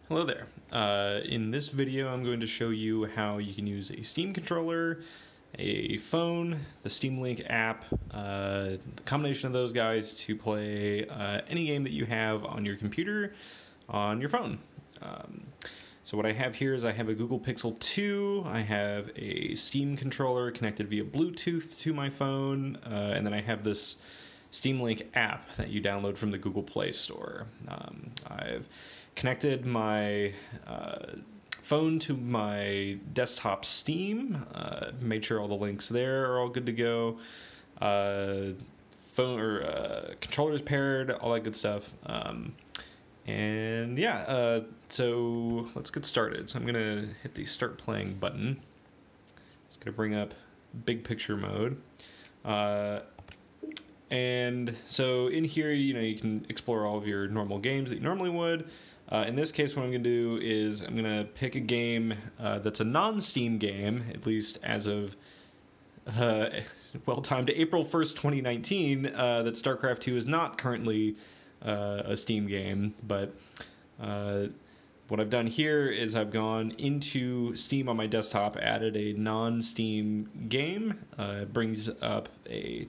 Hello there. In this video I'm going to show you how you can use a Steam controller, a phone, the Steam Link app, the combination of those guys to play any game that you have on your computer on your phone. So what I have here is I have a Google Pixel 2, I have a Steam controller connected via Bluetooth to my phone, and then I have this Steam Link app that you download from the Google Play Store. I've connected my phone to my desktop Steam, made sure all the links there are all good to go. Phone or controller's paired, all that good stuff. And yeah, so let's get started. So I'm gonna hit the start playing button. It's gonna bring up big picture mode. And so in here, you can explore all of your normal games that you normally would. In this case, what I'm going to do is I'm going to pick a game that's a non-Steam game, at least as of, well-timed April 1st, 2019, that StarCraft 2 is not currently a Steam game, but what I've done here is I've gone into Steam on my desktop, added a non-Steam game. It brings up a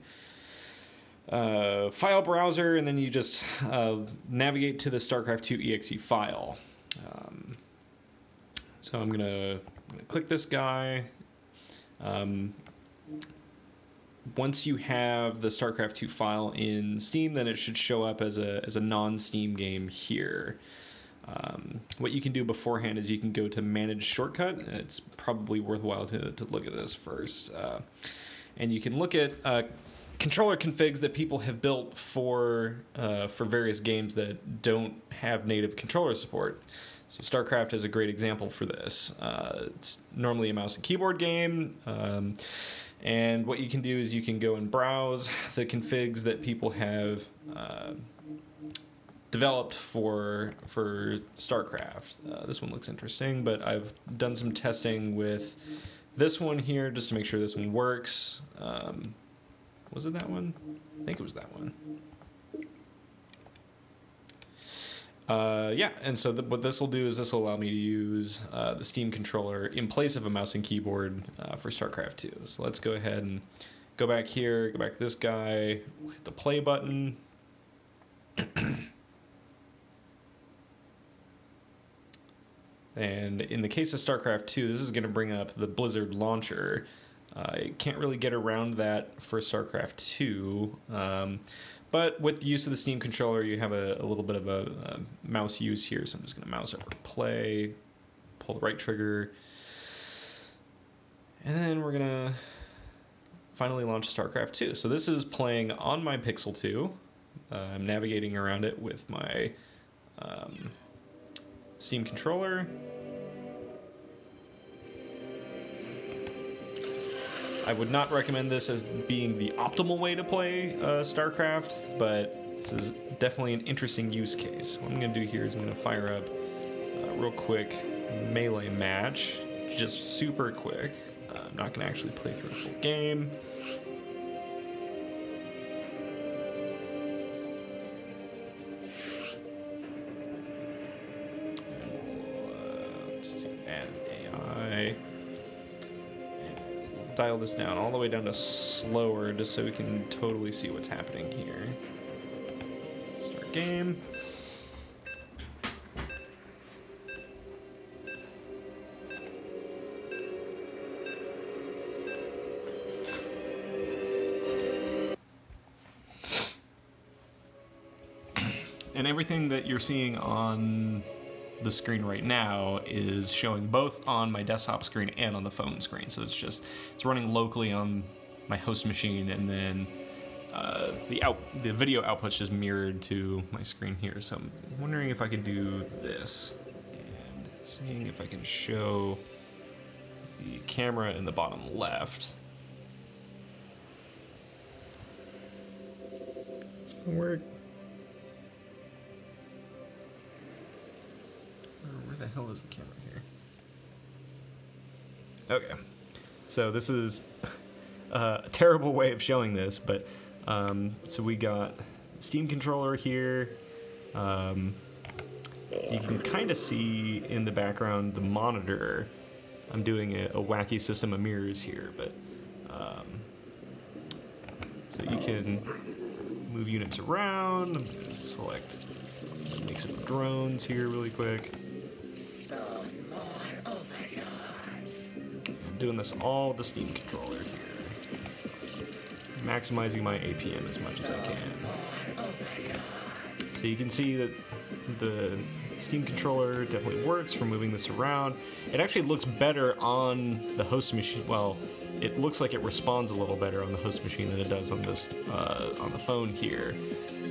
file browser, and then you just navigate to the StarCraft 2 exe file. So I'm gonna click this guy. Once you have the StarCraft 2 file in Steam, then it should show up as a non-Steam game here. What you can do beforehand is you can go to Manage Shortcut. It's probably worthwhile to look at this first. And you can look at controller configs that people have built for various games that don't have native controller support. So StarCraft is a great example for this. It's normally a mouse and keyboard game, and what you can do is you can go and browse the configs that people have developed for StarCraft. This one looks interesting, but I've done some testing with this one here just to make sure this one works. Was it that one? I think it was that one. Yeah, and so what this will do is this will allow me to use the Steam controller in place of a mouse and keyboard for StarCraft 2. So let's go ahead and go back here, go back to this guy, hit the play button. And in the case of StarCraft 2, this is going to bring up the Blizzard launcher. I can't really get around that for StarCraft 2, but with the use of the Steam controller, you have a little bit of a mouse use here, so I'm just going to mouse over to play, pull the right trigger, and then we're going to finally launch StarCraft 2. So this is playing on my Pixel 2. I'm navigating around it with my Steam controller. I would not recommend this as being the optimal way to play StarCraft, but this is definitely an interesting use case. What I'm going to do here is I'm going to fire up a real quick melee match, just super quick. I'm not going to actually play through the full game. Let's do add AI. Dial this down all the way down to slower just so we can totally see what's happening here. Start game. And everything that you're seeing on the screen right now is showing both on my desktop screen and on the phone screen. So it's running locally on my host machine, and then the video output's just mirrored to my screen here. So I'm wondering if I can do this and seeing if I can show the camera in the bottom left. Is this gonna work? Where the hell is the camera here? Okay, so this is a terrible way of showing this, but so we got Steam controller here, you can kind of see in the background the monitor. I'm doing a wacky system of mirrors here, but so you can move units around, select, make some drones here really quick. I'm doing this all with the Steam controller here, maximizing my APM as much as I can. So you can see that the Steam controller definitely works for moving this around. It actually looks better on the host machine. Well, it looks like it responds a little better on the host machine than it does on this on the phone here.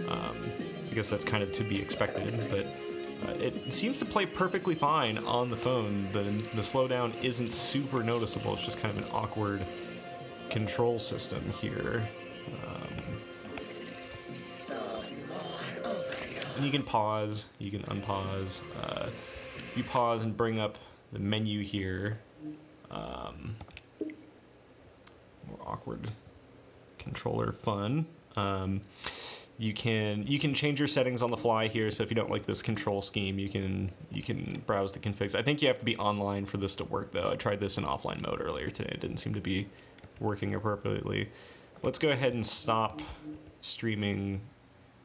I guess that's kind of to be expected, but it seems to play perfectly fine on the phone. The slowdown isn't super noticeable. It's just kind of an awkward control system here. And you can pause, you can unpause. You pause and bring up the menu here. More awkward controller fun. You can change your settings on the fly here. So if you don't like this control scheme, you can browse the configs. I think you have to be online for this to work though. I tried this in offline mode earlier today. It didn't seem to be working appropriately. Let's go ahead and stop streaming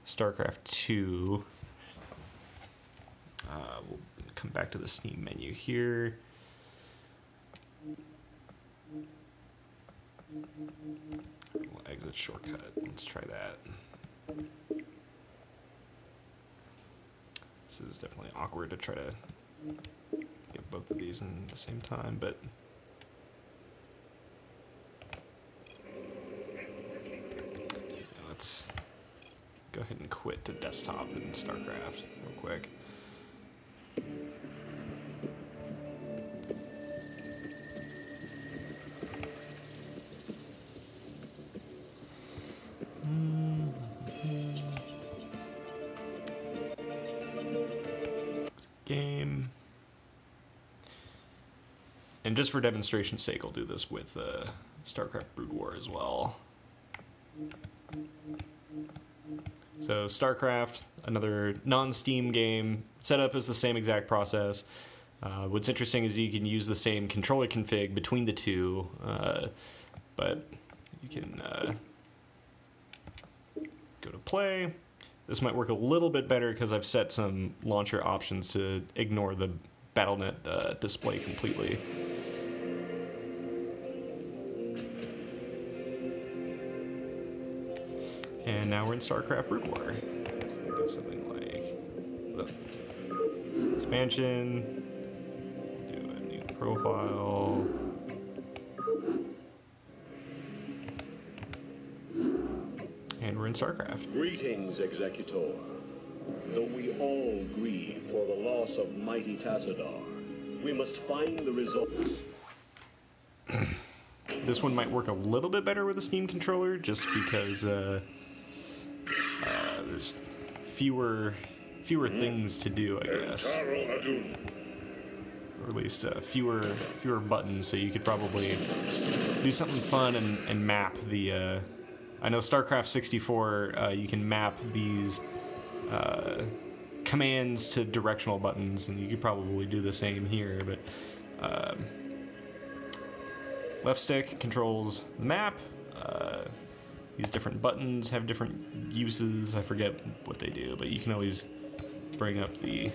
StarCraft 2. We'll come back to the Steam menu here. We'll exit shortcut. Let's try that. This is definitely awkward to try to get both of these in the same time, but let's go ahead and quit to desktop and StarCraft real quick. Game. And just for demonstration's sake, I'll do this with StarCraft Brood War as well. So StarCraft, another non-Steam game. Setup is the same exact process. What's interesting is you can use the same controller config between the two, but you can go to play. This might work a little bit better because I've set some launcher options to ignore the BattleNet display completely. And now we're in StarCraft Brood War. So we'll do something like expansion, do a new profile. And we're in StarCraft. Greetings, Executor. Though we all grieve for the loss of mighty Tassadar, we must find the result. This one might work a little bit better with a Steam controller, just because there's fewer things to do, I guess. Or at least fewer buttons, so you could probably do something fun and map the. I know StarCraft 64, you can map these commands to directional buttons, and you could probably do the same here, but left stick controls the map. These different buttons have different uses. I forget what they do, but you can always bring up the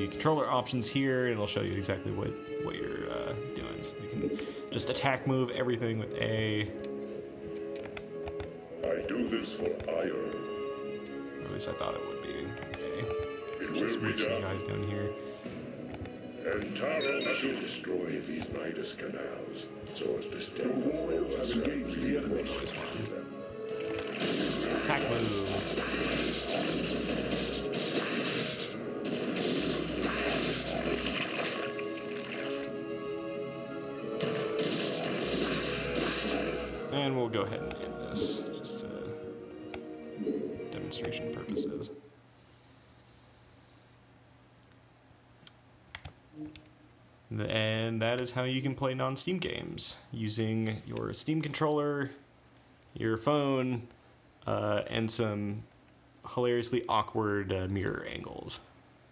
controller options here, and it'll show you exactly what you're doing. So you can just attack move everything with A. I do this for ire. Or at least I thought it would be A. It Just will move be some done. guys down here. And Taro to destroy these Nidus canals, so as to stay the warriors have engaged the enemy. Attack move. And we'll go ahead and end this, just to demonstration purposes. And that is how you can play non-Steam games, using your Steam controller, your phone, and some hilariously awkward mirror angles.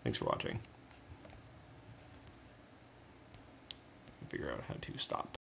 Thanks for watching. Figure out how to stop.